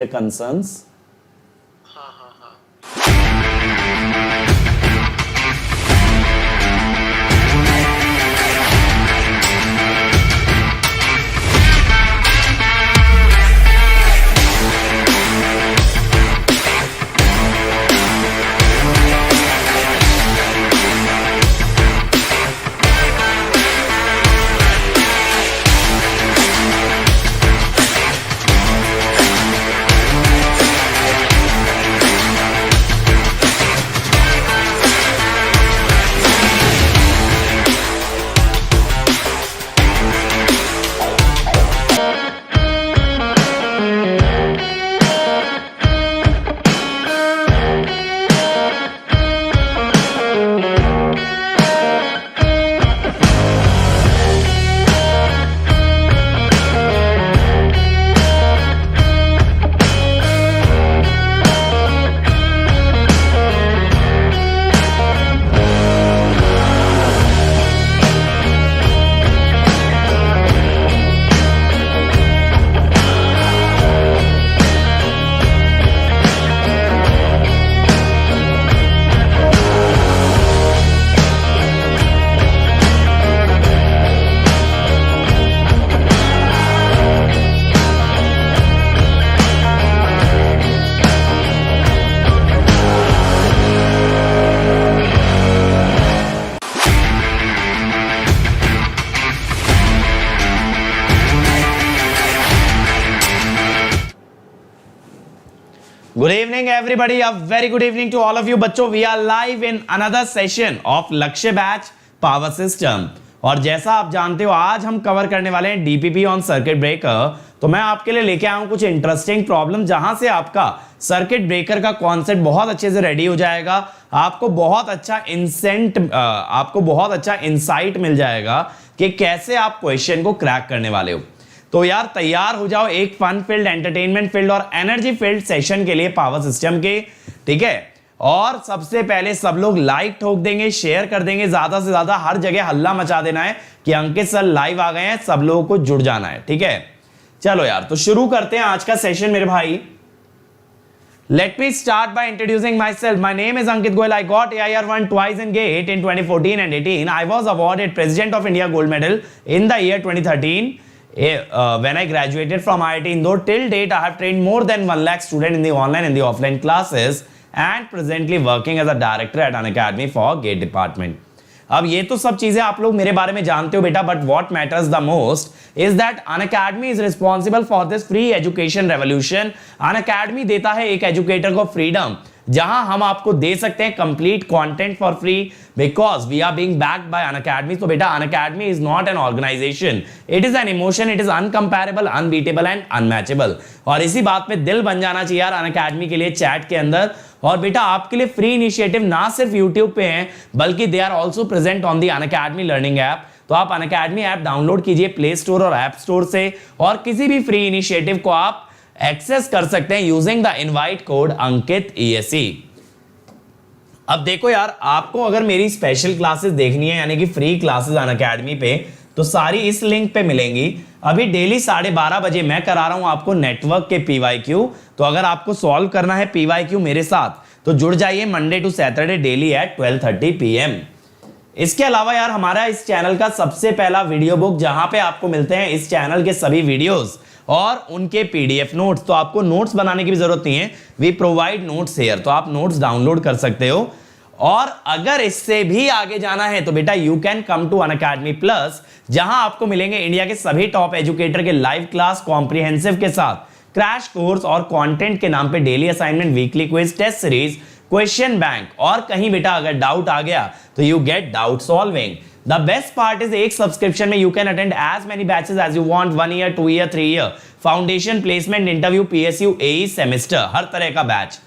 concerns. हाँ हाँ हाँ Good evening everybody, a very good evening to all of you बच्चों. We are live in another session of लक्ष्य batch power system. और जैसा आप जानते हो आज हम कवर करने वाले हैं डीपीपी ऑन सर्किट ब्रेकर. तो मैं आपके लिए लेके आया हूं कुछ इंटरेस्टिंग प्रॉब्लम जहां से आपका सर्किट ब्रेकर का कॉन्सेप्ट बहुत अच्छे से रेडी हो जाएगा. आपको बहुत अच्छा इंसाइट मिल जाएगा कि कैसे आप क्वेश्चन को क्रैक करने वाले हो. तो यार तैयार हो जाओ एक फन फील्ड, एंटरटेनमेंट फील्ड और एनर्जी फील्ड सेशन के लिए पावर सिस्टम के. ठीक है, और सबसे पहले सब लोग लाइक ठोक देंगे, शेयर कर देंगे, ज्यादा से ज्यादा हर जगह हल्ला मचा देना है कि अंकित सर लाइव आ गए हैं, सब लोगों को जुड़ जाना है. ठीक है, चलो यार तो शुरू करते हैं आज का सेशन मेरे भाई. Let me start by introducing myself. My name is Ankit Goyal. I got AIR1 twice in GATE in 2014 and 18. I was awarded President of India Gold Medal in the year 2013. When I graduated from IIT Indore, till date I have trained more than 1 lakh students in the online and the offline classes and presently working as a director at Unacademy for GATE department. अब ये तो सब चीजें आप लोग मेरे बारे में जानते हो बेटा, but what matters the most is that Unacademy is responsible for this free education revolution. Unacademy देता है एक एजुकेटर को फ्रीडम जहां हम आपको दे सकते हैं complete content for free because we are being backed by Unacademy. तो बेटा Unacademy is not an organisation, it is an emotion, it is uncomparable, unbeatable and unmatchable. और इसी बात पे दिल बन जाना चाहिए यार अनअकैडमी के लिए चैट के अंदर. और बेटा आपके लिए फ्री इनिशिएटिव ना सिर्फ यूट्यूब पे हैं बल्कि they are also present on the Unacademy learning app. तो आप अनअकैडमी ऐप डाउनलोड कीजिए प्ले स्टोर और ऐप स्टोर से और किसी भी फ्री इनिशिएटिव को आप एक्सेस कर सकते हैं using the invite code Ankit ESE. अब देखो यार, आपको अगर मेरी स्पेशल क्लासेस देखनी है यानी कि फ्री क्लासेस अनअकैडमी पे, तो सारी इस लिंक पे मिलेंगी. अभी डेली 12:30 बजे मैं करा रहा हूं आपको नेटवर्क के PYQ. तो अगर आपको सॉल्व करना है PYQ मेरे साथ तो जुड़ जाइए Monday to Saturday daily at 12:30 PM. इसके अलावा यार हमारा इस चैनल का सबसे पहला वीडियो बुक जहां पे आपको मिलते हैं इस चैनल के सभी वीडियोस और उनके PDF नोट्स. तो आपको नोट्स बनाने की भी जरूरत नहीं है, वी प्रोवाइड नोट्स हियर. तो आप नोट्स डाउनलोड कर सकते हो. और अगर इससे भी आगे जाना है तो बेटा you can come to Unacademy plus, जहां आपको मिलेंगे इंडिया के सभी टॉप एजुकेटर के लाइव क्लास कॉम्प्रिहेंसिव के साथ क्रैश कोर्स और कंटेंट के नाम पे daily assignment, weekly quiz, test series, question bank. और कहीं बेटा अगर डाउट आ गया तो you get doubt solving. The best part is एक सब्सक्रिप्शन में you can attend as many batches as you want, 1 year, 2 year, 3 year, foundation, placement, interview, PSU, AE, semester, हर तरह का बैच.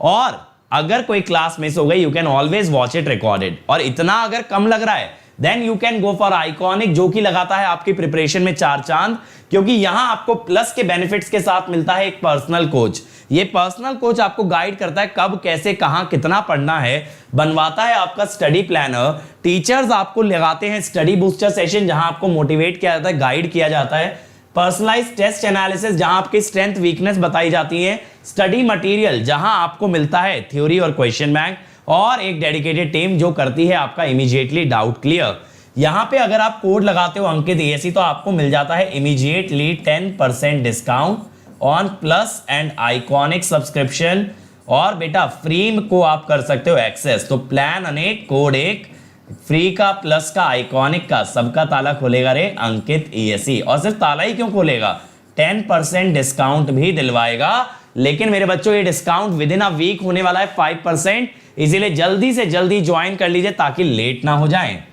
और अगर कोई क्लास मिस हो गई you can always watch it recorded. और इतना अगर कम लग रहा है then you can go for iconic, जो कि लगाता है आपकी प्रिपरेशन में 4 चांद, क्योंकि यहां आपको प्लस के बेनिफिट्स के साथ मिलता है एक पर्सनल कोच. ये पर्सनल कोच आपको गाइड करता है कब, कैसे, कहां, कितना पढ़ना है, बनवाता है आपका स्टडी प्लानर. टीचर्स आपको लगाते हैं स्टडी बूस्टर सेशन जहां आपको मोटिवेट किया जाता है, गाइड किया जाता है. पर्सनलाइज टेस्ट एनालिसिस जहां आपकी स्ट्रेंथ वीकनेस बताई जाती है, स्टडी मटेरियल जहां आपको मिलता है थ्योरी और क्वेश्चन बैंक, और एक डेडिकेटेड टीम जो करती है आपका इमीडिएटली डाउट क्लियर। यहां पे अगर आप कोड लगाते हो अंकित एएससी तो आपको मिल जाता है immediately 10% discount on plus and iconic subscription, और बेटा फ्री को आप कर सकते हो एक्सेस। तो प्लान अनेक, कोड एक, फ्री का, प्लस का, आइकॉनिक का, सबका ताला खोलेगा रे अंकित एएससी। और सिर्फ ताला ही क्यों खोलेगा, 10% डिस्काउंट भी दिलवाएगा। लेकिन मेरे बच्चों ये discount within a week होने वाला है 5%, इसीलिए जल्दी से जल्दी ज्वाइन कर लीजिए ताकि लेट ना हो जाए,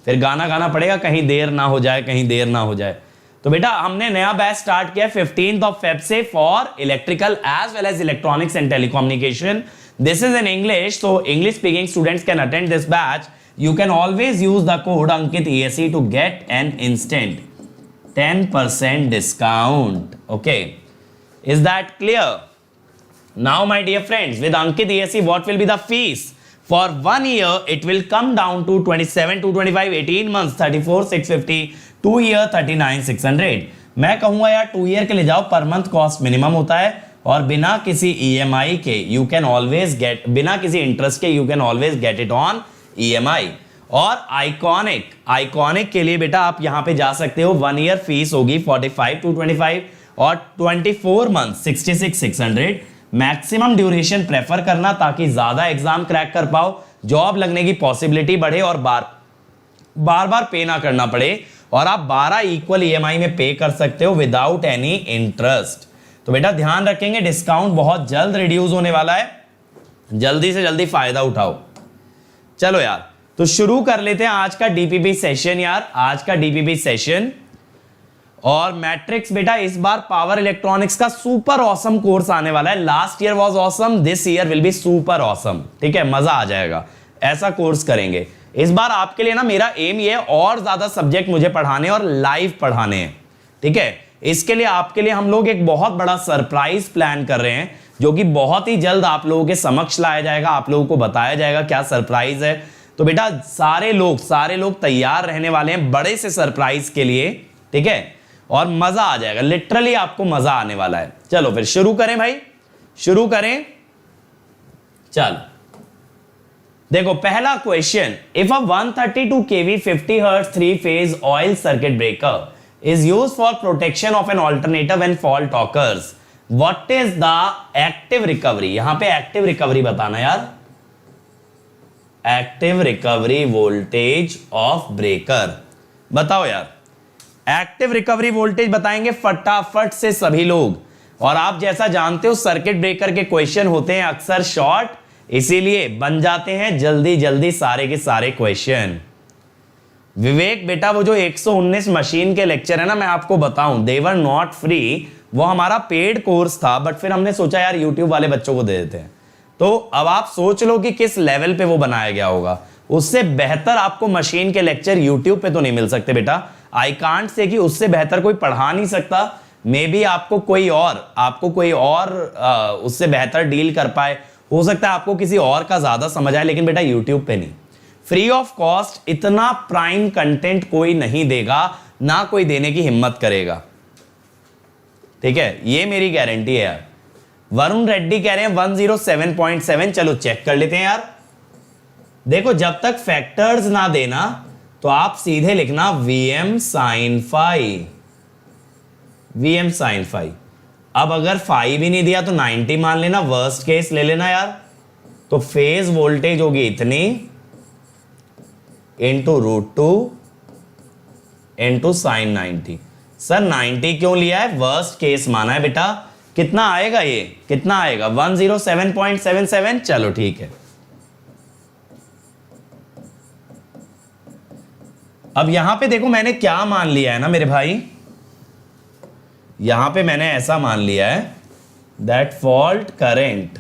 फिर गाना गाना पड़ेगा कहीं देर ना हो जाए, कहीं देर ना हो जाए। तो बेटा हमने नया बैच स्टार्ट किया 15 Feb से for electrical as well as electronics and telecommunication. This is in English, so English speaking students can attend this batch. You can always use the code Ankit ESE to get an instant 10% discount. Okay, is that clear? Now my dear friends, with Ankit ESE what will be the fees? For 1 year it will come down to 27,225, 18 months 34,650, 2 year 39,600। मैं कहूंगा यार 2 year के लिए जाओ, per month cost minimum होता है, और बिना किसी ईएमआई के यू कैन ऑलवेज गेट, बिना किसी इंटरेस्ट के you can always get it on EMI. और आइकॉनिक के लिए बेटा आप यहां पे जा सकते हो, 1 ईयर फीस होगी 45,225 और 24 मंथ 66,600। मैक्सिमम ड्यूरेशन प्रेफर करना ताकि ज्यादा एग्जाम क्रैक कर पाओ, जॉब लगने की पॉसिबिलिटी बढ़े और बार बार पे ना करना पड़े, और आप 12 इक्वल ईएमआई में पे कर सकते हो विदाउट एनी इंटरेस्ट। तो बेटा ध्यान रखेंगे डिस्काउंट बहुत जल्द रिड्यूस होने वाला है, जल्दी से जल्दी फायदा उठाओ। चलो यार तो शुरू कर लेते हैं आज का डीपीपी सेशन यार, आज का डीपीपी सेशन। और मैट्रिक्स बेटा इस बार पावर इलेक्ट्रॉनिक्स का सुपर ऑसम कोर्स आने वाला है। Last year was awesome, this year will be super awesome. ठीक है, मजा आ जाएगा, ऐसा कोर्स करेंगे इस बार आपके लिए ना। मेरा एम ये और ज्यादा सब्जेक्ट मुझे पढ़ाने और लाइव पढ़ाने हैं। ठीक है, इसके लिए आपके लिए हम लोग एक बहुत बड़ा सरप्राइज प्लान कर रहे हैं, जो कि बहुत ही जल्द आप लोगों के समक्ष लाया जाएगा, आप लोगों को बताया जाएगा क्या सरप्राइज है। तो बेटा सारे लोग तैयार रहने वाले हैं बड़े से सरप्राइज के लिए। ठीक है, और मजा आ जाएगा, लिटरली आपको मजा आने वाला है। चलो फिर शुरू करें भाई, शुरू करें। चल देखो पहला question, if a 132 kV 50 Hz 3-phase oil circuit breaker is used for protection of an alternator when fault occurs, what is the active recovery? यहां पे एक्टिव रिकवरी बताना यार, active recovery voltage of breaker बताओ यार। Active recovery voltage बताएंगे फटाफट से सभी लोग। और आप जैसा जानते हो सर्किट ब्रेकर के क्वेश्चन होते हैं अक्सर शॉर्ट, इसीलिए बन जाते हैं जल्दी जल्दी सारे के सारे क्वेश्चन। विवेक बेटा वो जो 119 मशीन के लेक्चर है ना, मैं आपको बताऊं दे वर नॉट फ्री, वो हमारा पेड कोर्स था, बट फिर हमने सोचा यार यूट्यूब वाले बच्चों को दे देते हैं। तो अब आप सोच लो कि किस लेवल पे वो बनाया गया होगा। उससे बेहतर आपको मशीन के लेक्चर यूट्यूब पे तो नहीं मिल सकते बेटा। आई कांट से कि उससे बेहतर कोई पढ़ा नहीं सकता, मे बी आपको कोई और उससे बेहतर डील कर पाए, हो सकता है आपको किसी और का ज्यादा समझ आए, लेकिन बेटा यूट्यूब पे नहीं। फ्री ऑफ कॉस्ट इतना प्राइम कंटेंट कोई नहीं देगा, ना कोई देने की हिम्मत करेगा। ठीक है, ये मेरी गारंटी है यार। वरुण रेड्डी कह रहे हैं 107.7, चलो चेक कर लेते हैं यार। देखो जब तक फैक्टर्स ना देना तो आप सीधे लिखना Vm sin phi, Vm sin phi। अब अगर phi भी नहीं दिया तो 90 मान लेना, वर्स्ट केस ले लेना यार। तो फेज वोल्टेज होगी इतनी इंटू √2 इंटू साइन 90। सर 90 क्यों लिया है, वर्स्ट केस माना है बेटा। कितना आएगा ये, कितना आएगा 107.77। चलो ठीक है, अब यहां पे देखो मैंने क्या मान लिया है ना मेरे भाई, यहां पे मैंने ऐसा मान लिया है that fault current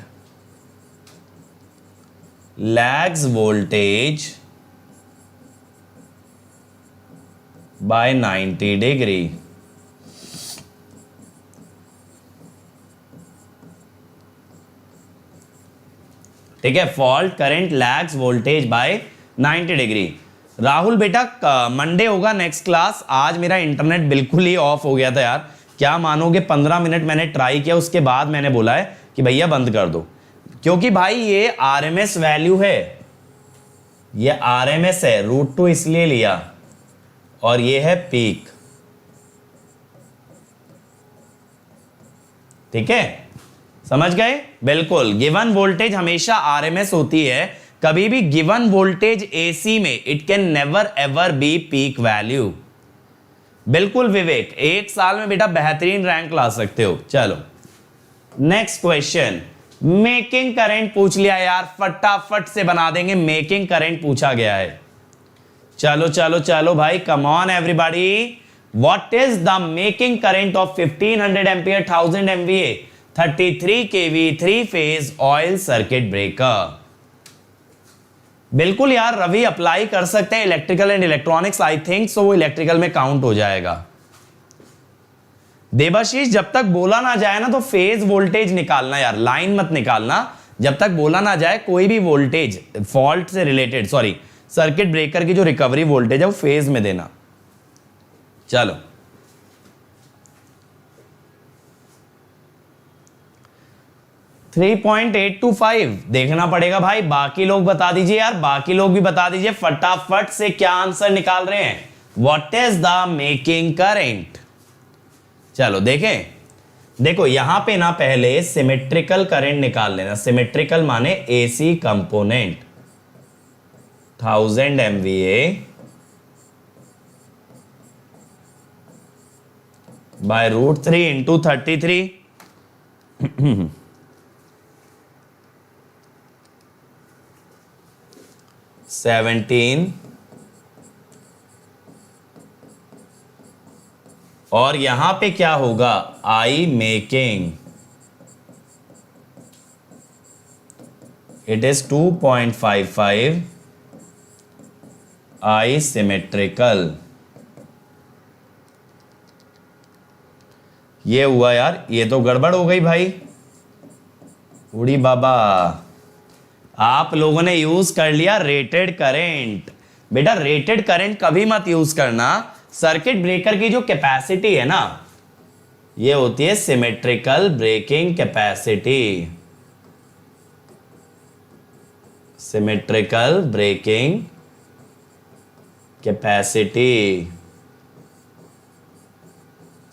lags voltage by 90 degree. ठीक है, fault current lags voltage by 90 degree. Rahul बेटा मंडे होगा नेक्स्ट क्लास। आज मेरा इंटरनेट बिल्कुल ही ऑफ हो गया था यार, क्या मानोगे 15 मिनट मैंने ट्राई किया, उसके बाद मैंने बोला है कि भैया बंद कर दो, क्योंकि भाई ये आरएमएस वैल्यू है, ये आरएमएस है, √2 इसलिए लिया, और ये है पीक। ठीक है, समझ गए? बिल्कुल, गिवन वोल्टेज हमेशा आरएमएस होती है, कभी भी गिवन वोल्टेज एसी में it can never ever be peak value. बिल्कुल विवेक, एक साल में बेटा बेहतरीन रैंक ला सकते हो। चलो नेक्स्ट क्वेश्चन, मेकिंग करंट पूछ लिया यार, फटाफट से बना देंगे, मेकिंग करंट पूछा गया है। चलो चलो चलो भाई, come on everybody, what is the making current of 1500 ampere 1000 MVA 33 kV 3 phase oil circuit breaker. बिल्कुल यार रवि, अप्लाई कर सकते हैं electrical and electronics, I think so वो इलेक्ट्रिकल में काउंट हो जाएगा। देवाशीष, जब तक बोला ना जाए ना तो फेज वोल्टेज निकालना यार, लाइन मत निकालना, जब तक बोला ना जाए कोई भी वोल्टेज फॉल्ट से रिलेटेड, सॉरी सर्किट ब्रेकर की जो रिकवरी वोल्टेज है वो फेज में देना। चलो 3.825 देखना पड़ेगा भाई, बाकी लोग बता दीजिए यार, बाकी लोग भी बता दीजिए फटाफट से क्या आंसर निकाल रहे हैं। What is the making current? चलो देखें, देखो यहां पे ना पहले सिमेट्रिकल करंट निकाल लेना, सिमेट्रिकल माने AC component 1000 MVA by √3 into 33 17, और यहां पे क्या होगा, I making, it is 2.55, I symmetrical. ये हुआ यार, ये तो गड़बड़ हो गई भाई, उड़ी बाबा, आप लोगों ने यूज कर लिया रेटेड करंट। बेटा रेटेड करंट कभी मत यूज करना, सर्किट ब्रेकर की जो कैपेसिटी है ना, ये होती है symmetrical breaking capacity, symmetrical breaking capacity.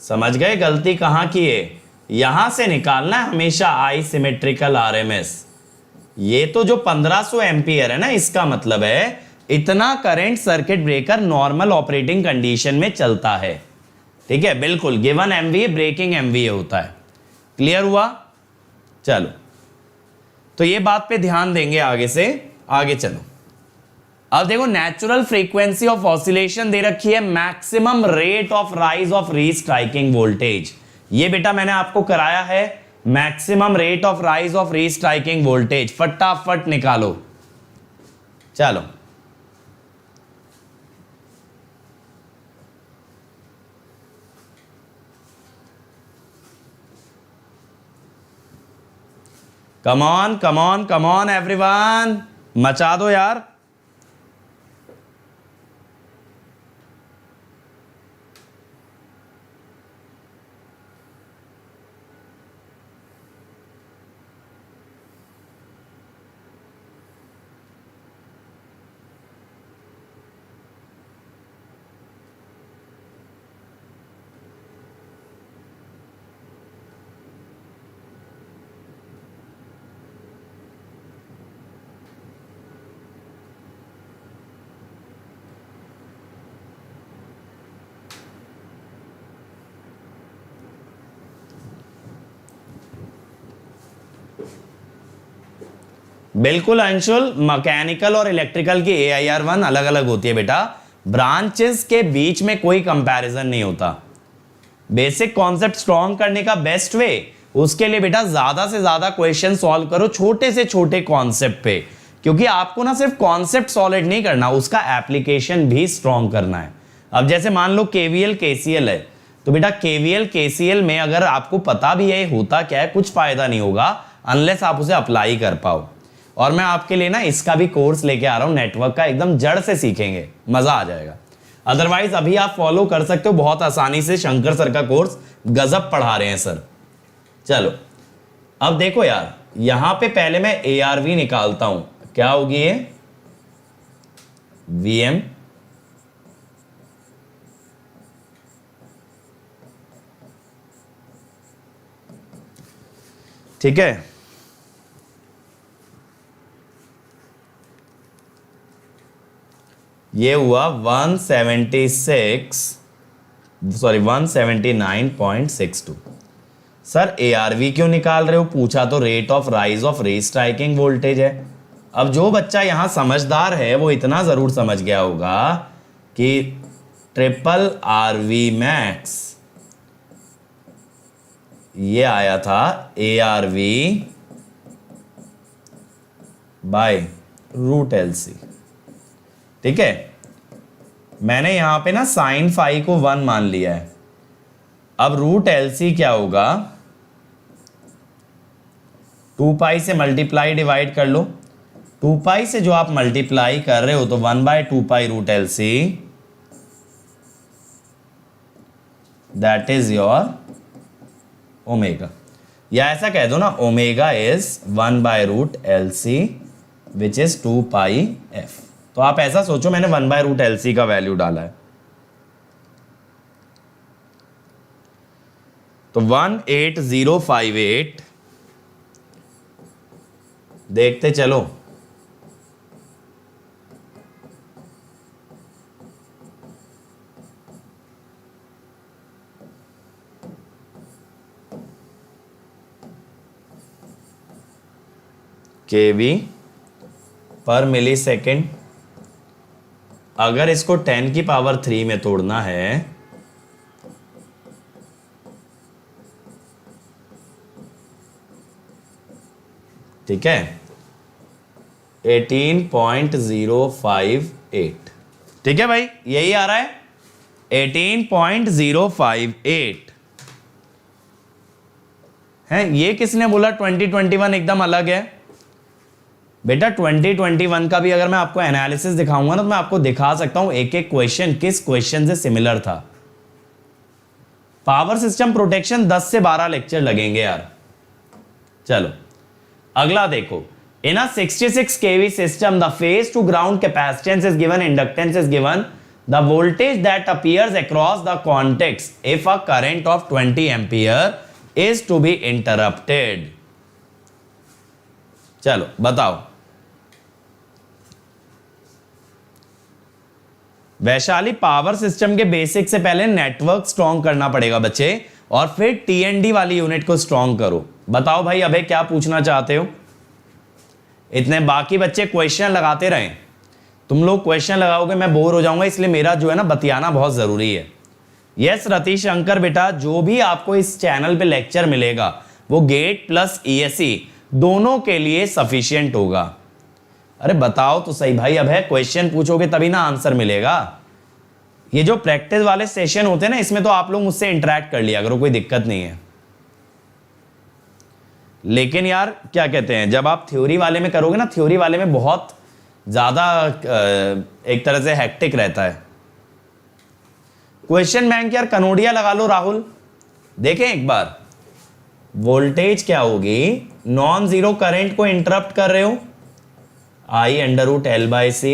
समझ गए गलती कहां की है? यहां से निकालना है हमेशा आई सिमेट्रिकल आरएमएस। ये तो जो 1500 एम्पियर है ना, इसका मतलब है इतना current circuit breaker normal operating condition में चलता है। ठीक है, बिल्कुल गिवन एमवीए ब्रेकिंग एमवीए होता है। क्लियर हुआ? चलो तो ये बात पे ध्यान देंगे आगे से। आगे चलो, अब देखो नेचुरल फ्रीक्वेंसी ऑफ ऑसिलेशन दे रखी है, maximum rate of rise of restriking voltage. ये बेटा मैंने आपको कराया है, maximum rate of rise of restriking voltage, फटाफट निकालो। चलो come on come on come on everyone, मचा दो यार। बिल्कुल अंशुल, मैकेनिकल और इलेक्ट्रिकल की AIR1 अलग अलग होती है बेटा, ब्रांचेस के बीच में कोई कंपैरिजन नहीं होता। बेसिक कॉन्सेप्ट स्ट्रॉन्ग करने का बेस्ट वे, उसके लिए बेटा ज्यादा से ज्यादा क्वेश्चन सॉल्व करो छोटे से छोटे कॉन्सेप्ट पे, क्योंकि आपको ना सिर्फ कॉन्सेप्ट सॉलिड नहीं करना, उसका एप्लीकेशन भी स्ट्रॉन्ग करना है। अब जैसे मान लो KVL KCL है, तो बेटा KVL KCL में अगर आपको पता भी है होता क्या है, कुछ फायदा नहीं होगा अनलेस आप उसे अप्लाई कर पाओ। और मैं आपके लिए ना इसका भी कोर्स लेके आ रहा हूं, नेटवर्क का, एकदम जड़ से सीखेंगे, मजा आ जाएगा। अदरवाइज अभी आप फॉलो कर सकते हो बहुत आसानी से, शंकर सर का कोर्स गजब पढ़ा रहे हैं सर। चलो अब देखो यार, यहां पे पहले मैं ARV निकालता हूं, क्या होगी ये, VM ठीक है। ये हुआ 179.62। सर ARV क्यों निकाल रहे हो, पूछा तो rate of rise of restriking voltage है। अब जो बच्चा यहां समझदार है वो इतना जरूर समझ गया होगा कि ट्रिपल RV मैक्स ये आया था ARV बाय रूट LC। ठीक है, मैंने यहां पे ना साइन फाई को 1 मान लिया है। अब रूट LC क्या होगा, 2 पाई से मल्टीप्लाई डिवाइड कर लो, 2 पाई से जो आप मल्टीप्लाई कर रहे हो तो 1/2 pi root LC, that is your omega. या ऐसा कह दो ना, ओमेगा इज 1/रूट LC which is 2 pi f। तो आप ऐसा सोचो मैंने 1/रूट LC का वैल्यू डाला है। तो 18058 देखते चलो, kV पर मिली सेकेंड। अगर इसको 10 की पावर 3 में तोड़ना है ठीक है, 18.058। ठीक है भाई, यही आ रहा है 18.058 है। ये किसने बोला 2021 एकदम अलग है? बेटा 2021 का भी अगर मैं आपको एनालिसिस दिखाऊंगा ना तो मैं आपको दिखा सकता हूं एक एक क्वेश्चन किस क्वेश्चन से सिमिलर था। पावर सिस्टम प्रोटेक्शन 10 से 12 लेक्चर लगेंगे यार। चलो अगला देखो, इन अ 66 kV system the phase to ground capacitance is given, inductance is given, the voltage that appears across the contacts if a current of 20 ampere is to be interrupted। चलो बताओ, Vaishali power system के basic से पहले network strong करना पड़ेगा बच्चे, और फिर TND वाली यूनिट को स्ट्रॉन्ग करो। बताओ भाई अबे क्या पूछना चाहते हो? इतने बाकी बच्चे क्वेश्चन लगाते रहें, तुम लोग क्वेश्चन लगाओगे मैं बोर हो जाऊंगा, इसलिए मेरा जो है ना बतियाना बहुत जरूरी है। यस रतीश शंकर बेटा, जो भी आपको इस चैनल पे लेक्चर मिलेगा वो गेट प्लस ESE दोनों के लिए सफिशिएंट होगा। अरे बताओ तो सही भाई, अब है क्वेश्चन पूछोगे तभी ना आंसर मिलेगा। ये जो प्रैक्टिस वाले सेशन होते हैं ना, इसमें तो आप लोग मुझसे इंटरेक्ट कर लिया करो, कोई दिक्कत नहीं है। लेकिन यार क्या कहते हैं, जब आप थ्योरी वाले में करोगे ना, थ्योरी वाले में बहुत ज्यादा एक तरह से हेक्टिक रहता है। क्वेश्चन बैंक यार कनोडिया लगा लो राहुल, देखें एक बार। वोल्टेज क्या होगी, नॉन जीरो करंट को इंटरप्ट कर रहे हो, I/√L/C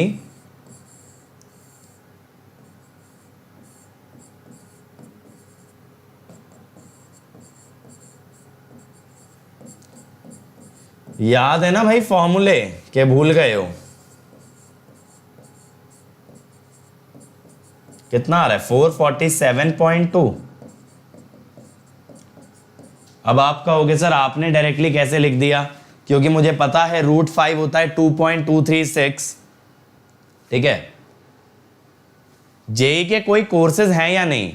याद है ना भाई फॉर्मूले के भूल गए हो? कितना आ रहा है 447.2। अब आप कहोगे सर आपने डायरेक्टली कैसे लिख दिया, क्योंकि मुझे पता है √5 होता है 2.236। ठीक है, जेई के कोई कोर्सेज हैं या नहीं?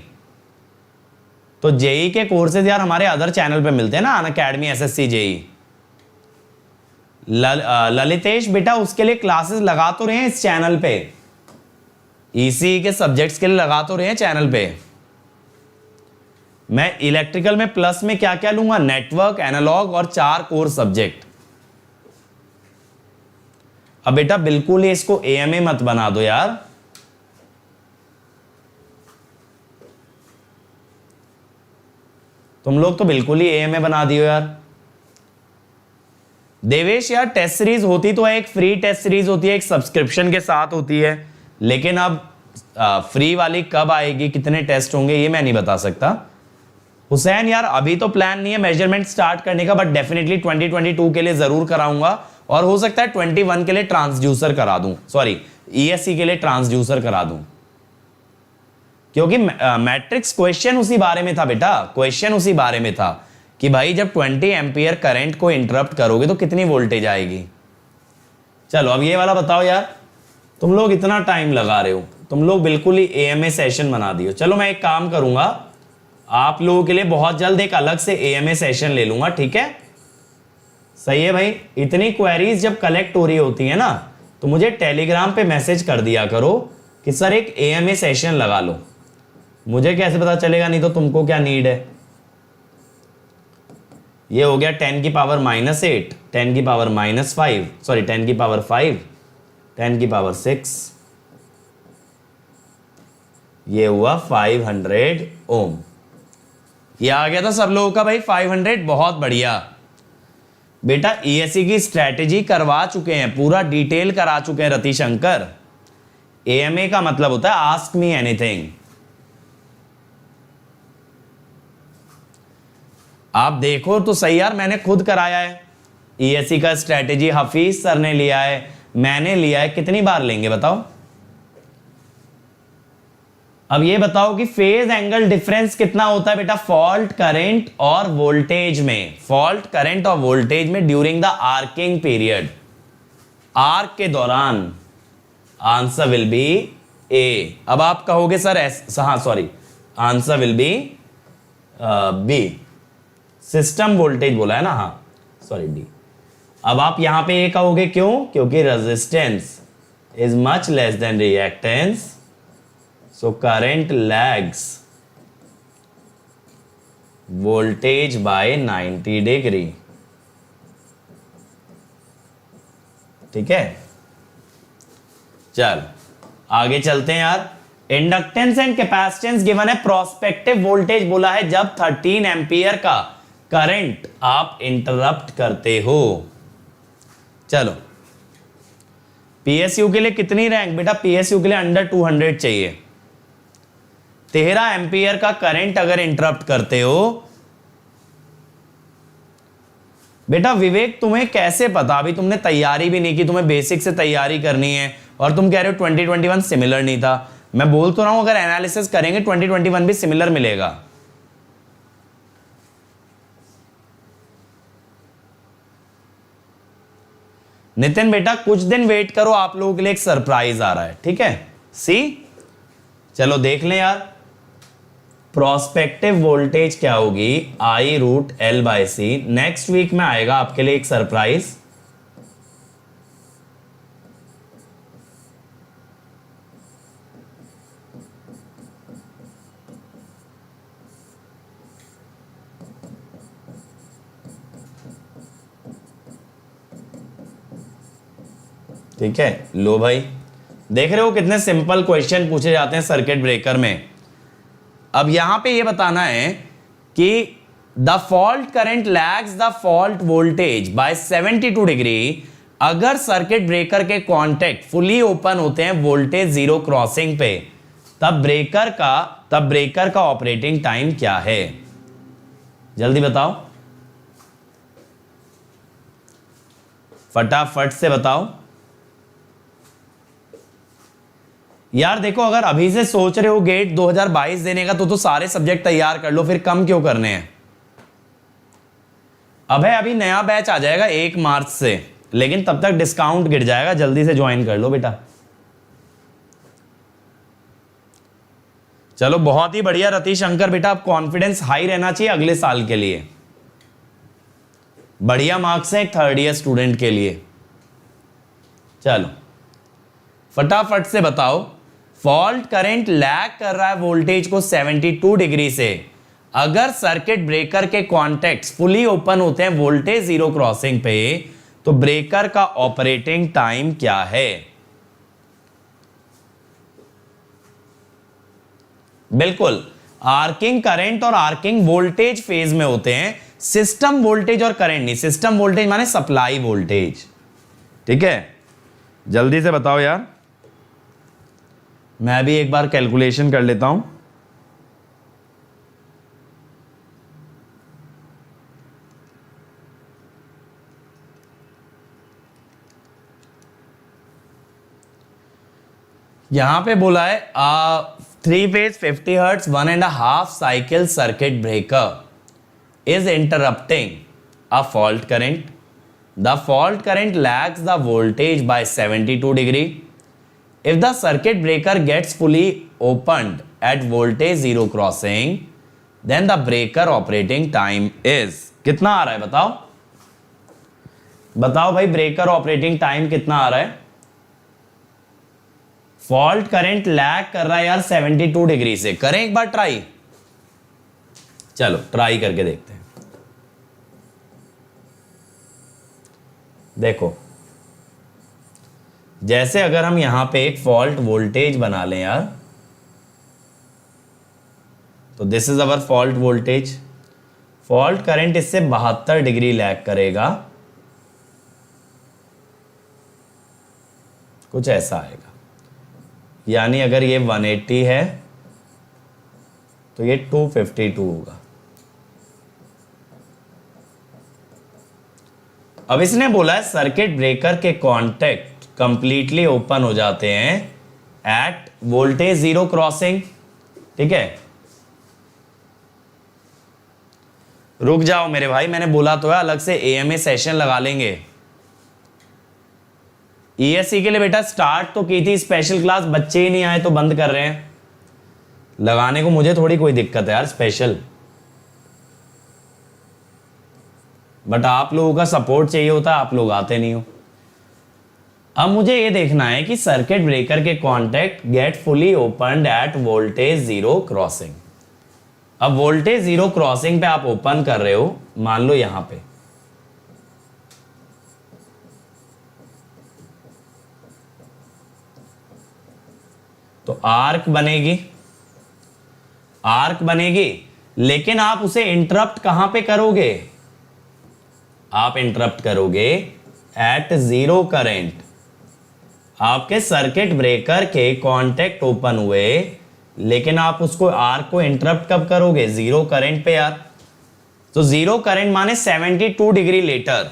तो जेई के कोर्सेज यार हमारे अदर चैनल पे मिलते हैं ना, अनअकैडमी SSC जेई। ललितेश बेटा उसके लिए क्लासेस लगा तो रहे हैं इस चैनल पे, ECE के सब्जेक्ट्स के लिए लगा तो रहे हैं चैनल पे। मैं इलेक्ट्रिकल में प्लस में क्या क्या लूंगा, नेटवर्क, एनालॉग और 4 कोर सब्जेक्ट। अब बेटा बिल्कुल ही इसको एएमए मत बना दो यार, तुम लोग तो बिल्कुल ही एएमए बना दियो यार। देवेश यार टेस्ट सीरीज होती तो है, एक फ्री टेस्ट सीरीज होती है, एक सब्सक्रिप्शन के साथ होती है, लेकिन अब फ्री वाली कब आएगी, कितने टेस्ट होंगे ये मैं नहीं बता सकता। हुसैन यार अभी तो प्लान नहीं है मेजरमेंट स्टार्ट करने का, बट डेफिनेटली 2022 के लिए जरूर कराऊंगा, और हो सकता है 21 के लिए ट्रांसड्यूसर करा दूं, सॉरी ईएससी के लिए ट्रांसड्यूसर करा दूं, क्योंकि मैट्रिक्स क्वेश्चन उसी बारे में था बेटा, क्वेश्चन उसी बारे में था कि भाई जब 20 एम्पियर करंट को इंटरप्ट करोगे तो कितनी वोल्टेज आएगी। चलो अब ये वाला बताओ यार, तुम लोग इतना टाइम लगा रहे हो, तुम लोग बिल्कुल ही एएमए सेशन बना दियो। चलो मैं एक काम करूंगा, आप लोगों के लिए बहुत जल्द एक अलग से एएमए सेशन ले लूंगा, ठीक है? सही है भाई। इतनी क्वेरीज जब कलेक्ट हो रही होती है ना, तो मुझे टेलीग्राम पे मैसेज कर दिया करो कि सर एक एएमए सेशन लगा लो। मुझे कैसे पता चलेगा, नहीं तो तुमको क्या नीड है। ये हो गया 10 की पावर -8, 10 की पावर -5, सॉरी 10 की पावर 5, 10 की पावर 6, ये हुआ 500 ओम। ये आ गया था सब लोगों का भाई 500, बहुत बढ़िया बेटा। ईएससी की स्ट्रेटेजी करवा चुके हैं, पूरा डिटेल करा चुके हैं रतिशंकर। एएमए का मतलब होता है आस्क मी एनीथिंग। आप देखो तो सही यार, मैंने खुद कराया है ईएससी का स्ट्रेटेजी, हफीज सर ने लिया है, मैंने लिया है, कितनी बार लेंगे बताओ। अब ये बताओ कि फेज एंगल डिफरेंस कितना होता है बेटा फॉल्ट करंट और वोल्टेज में, फॉल्ट करंट और वोल्टेज में during the arcing period, arc के दौरान। Answer will be A. अब आप कहोगे सर हाँ sorry, answer will be B, system voltage बोला है ना, हाँ सॉरी डी। अब आप यहां पे ए कहोगे, क्यों? क्योंकि resistance is much less than reactance, so current lags voltage by 90 degree. ठीक है, चल आगे चलते हैं यार। इंडक्टेंस एंड कैपेसिटेंस गिवन है, प्रोस्पेक्टिव वोल्टेज बोला है जब 13 एम्पियर का करंट आप इंटरप्ट करते हो। चलो पीएसयू के लिए कितनी रैंक बेटा? पीएसयू के लिए अंडर 200 चाहिए। 13 एम्पियर का करंट अगर इंटरप्ट करते हो बेटा, विवेक तुम्हें कैसे पता? अभी तुमने तैयारी भी नहीं की, तुम्हें बेसिक से तैयारी करनी है, और तुम कह रहे हो 2021 सिमिलर नहीं था। मैं बोल तो रहा हूं अगर एनालिसिस करेंगे 2021 भी सिमिलर मिलेगा। नितिन बेटा कुछ दिन वेट करो, आप लोगों के लिए एक सरप्राइज आ रहा है, ठीक है? सी चलो देख लें यार, प्रोस्पेक्टिव वोल्टेज क्या होगी? I√L/C। नेक्स्ट वीक में आएगा आपके लिए एक सरप्राइज। ठीक है, लो भाई देख रहे हो कितने सिंपल क्वेश्चन पूछे जाते हैं सर्किट ब्रेकर में। अब यहां पे ये बताना है कि the fault current lags the fault voltage by 72 degree. अगर सर्किट ब्रेकर के कॉन्टेक्ट फुली ओपन होते हैं वोल्टेज जीरो क्रॉसिंग पे, तब ब्रेकर का ऑपरेटिंग टाइम क्या है? जल्दी बताओ, फटाफट से बताओ यार। देखो अगर अभी से सोच रहे हो गेट 2022 देने का तो सारे सब्जेक्ट तैयार कर लो, फिर कम क्यों करने हैं? अभी नया बैच आ जाएगा 1 मार्च से, लेकिन तब तक डिस्काउंट गिर जाएगा, जल्दी से ज्वाइन कर लो बेटा। चलो बहुत ही बढ़िया रतिशंकर बेटा, अब कॉन्फिडेंस हाई रहना चाहिए अगले साल के लिए। बढ़िया मार्क्स हैं एक 3rd ईयर स्टूडेंट के लिए। चलो फटाफट से बताओ, फॉल्ट करंट लैग कर रहा है वोल्टेज को 72 डिग्री से। अगर सर्किट ब्रेकर के कॉन्टेक्ट्स फुली ओपन होते हैं वोल्टेज जीरो क्रॉसिंग पे, तो ब्रेकर का ऑपरेटिंग टाइम क्या है? बिल्कुल, आर्किंग करंट और आर्किंग वोल्टेज फेज में होते हैं, सिस्टम वोल्टेज और करंट नहीं। सिस्टम वोल्टेज माने सप्लाई वोल्टेज। ठीक है, जल्दी से बताओ यार, मैं भी एक बार कैलकुलेशन कर लेता हूं। यहां पे बोला है 3 phase 50 hertz 1.5 cycle circuit breaker is interrupting a fault current. The fault current lags the voltage by 72 degree. If the circuit breaker gets fully opened at voltage 0 crossing, then the breaker operating time is कितना आ रहा है बताओ? बताओ भाई, breaker operating time कितना आ रहा है? Fault current lag कर रहा है यार 72 डिग्री से। करें एक बार ट्राई, चलो ट्राई करके देखते हैं। देखो, जैसे अगर हम यहां पे एक फॉल्ट वोल्टेज बना लें यार, तो this is our fault voltage. Fault current इससे 72 डिग्री लैग करेगा, कुछ ऐसा आएगा। यानी अगर ये 180 है तो ये 252 होगा। अब इसने बोला है सर्किट ब्रेकर के कॉन्टैक्ट कंप्लीटली ओपन हो जाते हैं एट वोल्टेज 0 क्रॉसिंग। ठीक है, रुक जाओ मेरे भाई, मैंने बोला तो है अलग से एएमए सेशन लगा लेंगे। ईएससी के लिए बेटा स्टार्ट तो की थी स्पेशल क्लास, बच्चे ही नहीं आए तो बंद कर रहे हैं। लगाने को मुझे थोड़ी कोई दिक्कत है यार स्पेशल, बट आप लोगों का सपोर्ट चाहिए होता है, आप लोग आते नहीं हो। अब मुझे ये देखना है कि सर्किट ब्रेकर के contact get fully opened at voltage 0 crossing. अब वोल्टेज 0 क्रॉसिंग पे आप ओपन कर रहे हो, मान लो यहां पे, तो आर्क बनेगी, आर्क बनेगी, लेकिन आप उसे इंटरप्ट कहां पे करोगे? आप इंटरप्ट करोगे एट 0 करंट। आपके सर्किट ब्रेकर के कॉन्टैक्ट ओपन हुए, लेकिन आप उसको आर्क को इंटरप्ट कब करोगे? 0 करंट पे यार। तो 0 करंट माने 72 डिग्री लेटर।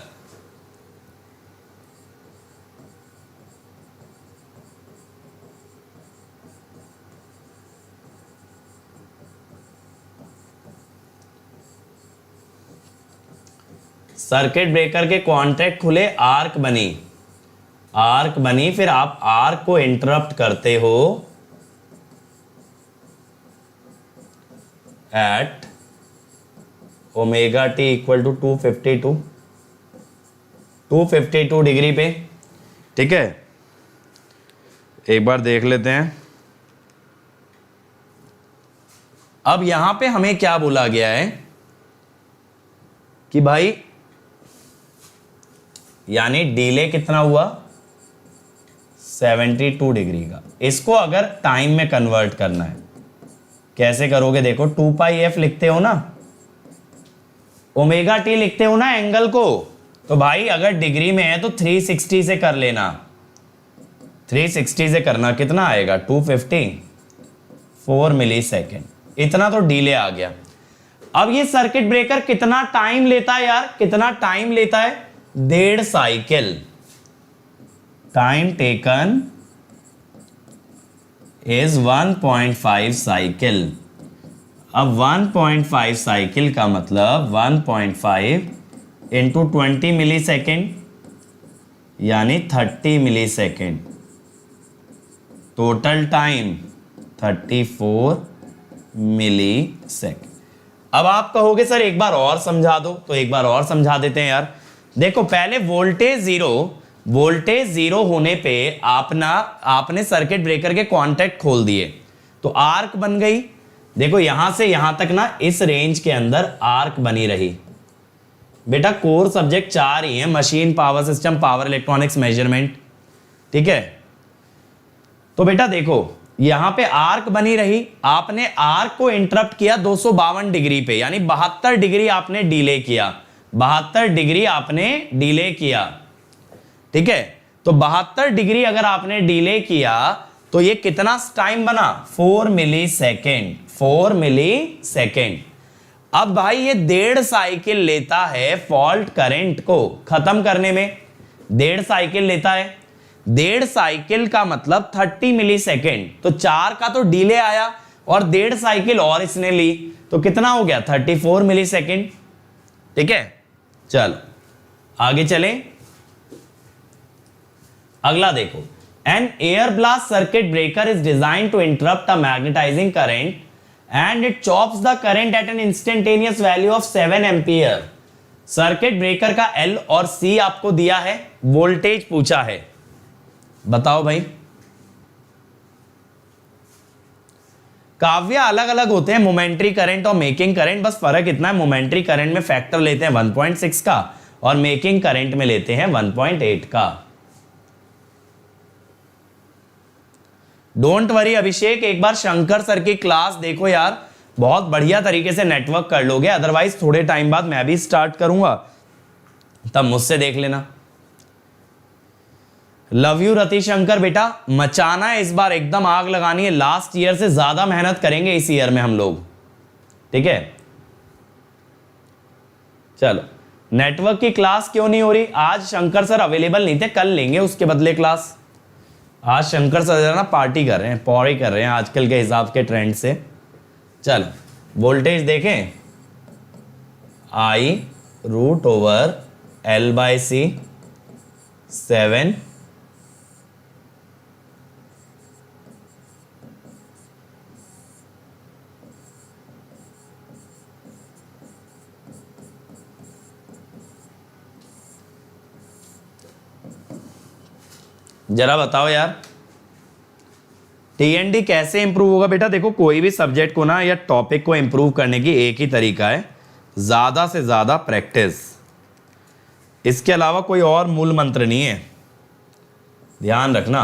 सर्किट ब्रेकर के कॉन्टैक्ट खुले, आर्क बनी, आर्क बनी, फिर आप आर्क को इंटरप्ट करते हो at omega t equal to 252 degree पे। ठीक है, एक बार देख लेते हैं। अब यहां पे हमें क्या बोला गया है कि भाई, यानी डिले कितना हुआ? 72 डिग्री का। इसको अगर टाइम में कन्वर्ट करना है, कैसे करोगे? देखो 2 पाई एफ लिखते हो ना, ओमेगा टी लिखते हो ना एंगल को, तो भाई अगर डिग्री में है तो 360 से कर लेना। 360 से करना कितना आएगा? 254 मिली सेकेंड। इतना तो डिले आ गया। अब ये सर्किट ब्रेकर कितना टाइम लेता है यार? कितना टाइम लेता है? 1.5 cycle. Time taken is 1.5 cycle. अब 1.5 साइकिल का मतलब 1.5 इंटू 20 मिली सेकेंड, यानी 30 मिली सेकेंड। टोटल टाइम 34 मिली सेकेंड। अब आप कहोगे सर एक बार और समझा दो, तो एक बार और समझा देते हैं यार। देखो, पहले वोल्टेज जीरो होने पे आपने सर्किट ब्रेकर के कॉन्टैक्ट खोल दिए, तो आर्क बन गई। देखो यहां से यहां तक ना, इस रेंज के अंदर आर्क बनी रही। बेटा कोर सब्जेक्ट 4 ही है, machine, power system, power electronics, measurement. ठीक है, तो बेटा देखो यहां पे आर्क बनी रही, आपने आर्क को इंटरप्ट किया 252 डिग्री पे, यानी 72 डिग्री आपने डिले किया, 72 डिग्री आपने डिले किया। ठीक है, तो 72 डिग्री अगर आपने डिले किया तो ये कितना टाइम बना, 4 मिली सेकेंड, 4 मिली सेकेंड। अब भाई ये 1.5 साइकिल लेता है फॉल्ट करंट को खत्म करने में, 1.5 साइकिल लेता है। 1.5 साइकिल का मतलब 30 मिली सेकेंड, तो 4 का तो डिले आया और 1.5 साइकिल और इसने ली, तो कितना हो गया, 34 मिली सेकेंड। ठीक है, चलो आगे चलें। अगला देखो, an air blast circuit breaker is design to interrupt a magnetising current and it chops the current at an instantaneous value of 7 ampere. Circuit breaker का L और C आपको दिया है, वोल्टेज पूछा है, बताओ भाई। काव्य अलग अलग होते हैं, मोमेंट्री करंट और मेकिंग करंट, बस फर्क इतना है, मोमेंट्री करंट में फैक्टर लेते हैं 1.6 का और मेकिंग करंट में लेते हैं 1.8 का। डोंट वरी अभिषेक, एक बार शंकर सर की क्लास देखो यार, बहुत बढ़िया तरीके से नेटवर्क कर लोगे, अदरवाइज थोड़े टाइम बाद मैं भी स्टार्ट करूंगा, तब मुझसे देख लेना। लव यू रति शंकर बेटा, मचाना है इस बार, एकदम आग लगानी है, लास्ट ईयर से ज्यादा मेहनत करेंगे इस ईयर में हम लोग। ठीक है, चलो नेटवर्क की क्लास क्यों नहीं हो रही, आज शंकर सर अवेलेबल नहीं थे, कल लेंगे उसके बदले क्लास। आज शंकर सर ना पार्टी कर रहे हैं, पौड़ी कर रहे हैं आजकल के हिसाब के ट्रेंड से। चलो वोल्टेज देखें, I√L/C 7 जरा बताओ यार टीएनडी कैसे इंप्रूव होगा। बेटा देखो कोई भी सब्जेक्ट को ना या टॉपिक को इंप्रूव करने की एक ही तरीका है, ज्यादा से ज्यादा प्रैक्टिस, इसके अलावा कोई और मूल मंत्र नहीं है, ध्यान रखना।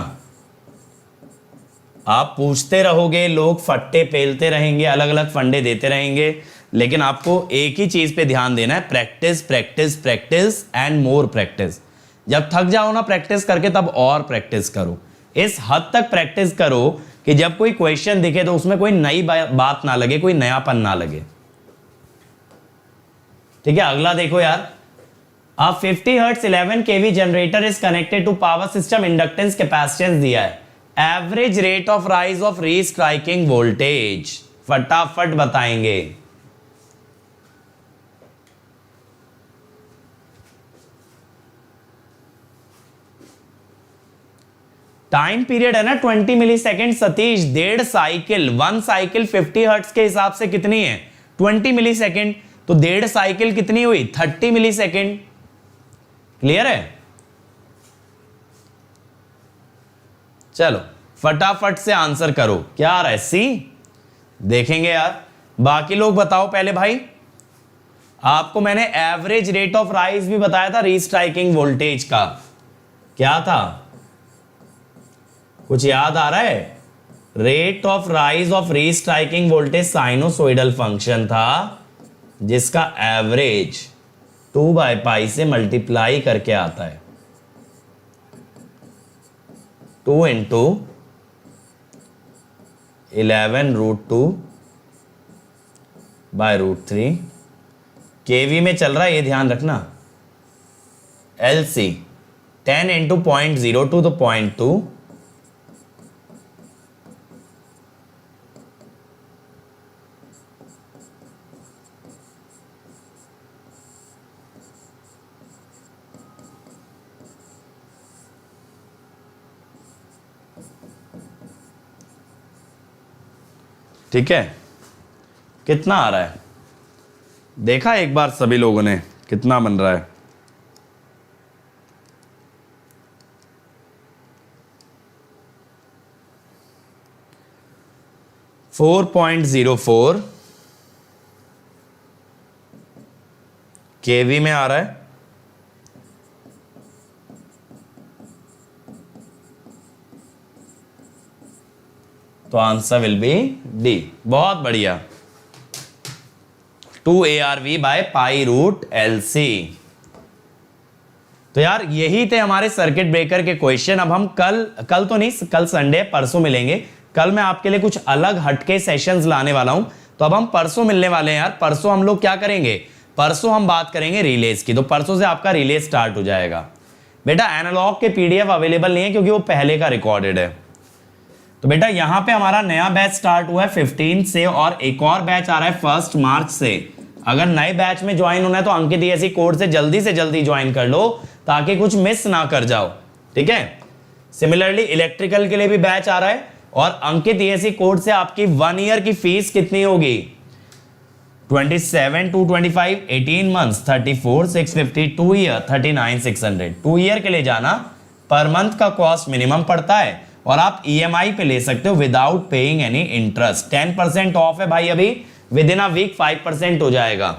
आप पूछते रहोगे, लोग फट्टे पेलते रहेंगे, अलग अलग फंडे देते रहेंगे, लेकिन आपको एक ही चीज पे ध्यान देना है, practice practice practice and more practice. जब थक जाओ ना प्रैक्टिस करके, तब और प्रैक्टिस करो, इस हद तक प्रैक्टिस करो कि जब कोई क्वेश्चन दिखे तो उसमें कोई नई बात ना लगे, कोई नयापन ना लगे। ठीक है, अगला देखो यार, a 50 hertz 11 kV generator is connected to power system, inductance capacitance दिया है, average rate of rise of restriking voltage फटाफट बताएंगे। टाइम पीरियड है ना 20 millisecond Satish, 1.5 cycle, 1 cycle 50 hertz के हिसाब से कितनी है 20 मिली सेकेंड, तो 1.5 साइकिल कितनी हुई 30 मिली सेकेंड। क्लियर है, चलो फटाफट से आंसर करो, क्या आ रहा है, सी देखेंगे यार। बाकी लोग बताओ पहले भाई, आपको मैंने एवरेज रेट ऑफ राइज भी बताया था रीस्ट्राइकिंग वोल्टेज का, क्या था, कुछ याद आ रहा है। Rate of rise of restriking voltage sinusoidal function था, जिसका एवरेज 2/π से मल्टीप्लाई करके आता है, 2 × 11√2/√3 केवी में चल रहा है, ये ध्यान रखना। LC 10 × 0.02 तो 0.2, ठीक है, कितना आ रहा है देखा एक बार सभी लोगों ने, कितना बन रहा है, (4.04 केवी में आ रहा है, तो आंसर विल बी डी। बहुत बढ़िया, 2 ARV by pi root LC। तो यार यही थे हमारे सर्किट ब्रेकर के क्वेश्चन। अब हम कल तो नहीं, कल संडे, परसों मिलेंगे। कल मैं आपके लिए कुछ अलग हटके सेशंस लाने वाला हूं, तो अब हम परसों मिलने वाले हैं यार। परसों हम लोग क्या करेंगे, परसों हम बात करेंगे रिलेज की। तो परसों से आपका रिले स्टार्ट हो जाएगा। बेटा एनालॉग के PDF अवेलेबल नहीं है क्योंकि वो पहले का रिकॉर्डेड है। तो बेटा यहाँ पे हमारा नया बैच स्टार्ट हुआ है 15 से, और एक और बैच आ रहा है 1 मार्च से। अगर नए बैच में ज्वाइन होना है तो अंकित ESE कोड से जल्दी ज्वाइन कर लो, ताकि कुछ मिस ना कर जाओ, ठीक है। सिमिलरली इलेक्ट्रिकल के लिए भी बैच आ रहा है, और अंकित ESE कोड से आपकी 1 ईयर की फीस कितनी होगी, 27,225, 18 मंथ्स 34,650, 2 ईयर 39,600। 2 ईयर के लिए जाना, पर मंथ का कॉस्ट मिनिमम पड़ता है, और आप EMI पे ले सकते हो without paying any interest. 10% of है भाई, अभी विद इन अ वीक 5% हो जाएगा,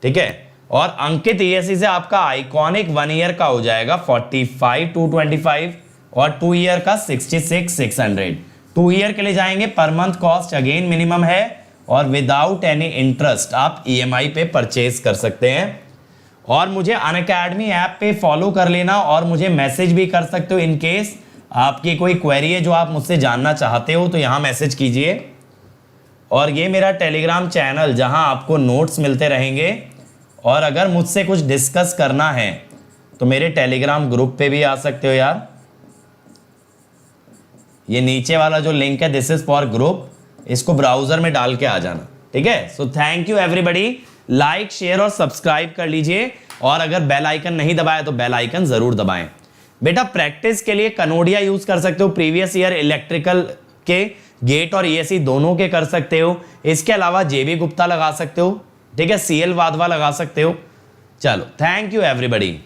ठीक है। और अंकित ESE से आपका आइकॉनिक 1 ईयर का हो जाएगा 45,225, और 2 ईयर का 66,600। 2 ईयर के लिए जाएंगे, per month cost again minimum है, और विदाउट एनी इंटरेस्ट आप EMI पे परचेज कर सकते हैं। और मुझे अनअकैडमी ऐप पे फॉलो कर लेना, और मुझे मैसेज भी कर सकते हो इन केस आपकी कोई क्वेरी है जो आप मुझसे जानना चाहते हो, तो यहाँ मैसेज कीजिए। और ये मेरा टेलीग्राम चैनल जहाँ आपको नोट्स मिलते रहेंगे, और अगर मुझसे कुछ डिस्कस करना है तो मेरे टेलीग्राम ग्रुप पे भी आ सकते हो यार। ये नीचे वाला जो लिंक है, दिस इज फॉर ग्रुप, इसको ब्राउजर में डाल के आ जाना, ठीक है। So thank you everybody, like share और सब्सक्राइब कर लीजिए, और अगर बेल आइकन नहीं दबाया तो बेल आइकन जरूर दबाएं। बेटा प्रैक्टिस के लिए कनोडिया यूज कर सकते हो, प्रीवियस ईयर इलेक्ट्रिकल के गेट और ESE दोनों के कर सकते हो। इसके अलावा JB गुप्ता लगा सकते हो, ठीक है, CL वाधवा लगा सकते हो। चलो थैंक यू एवरीबॉडी।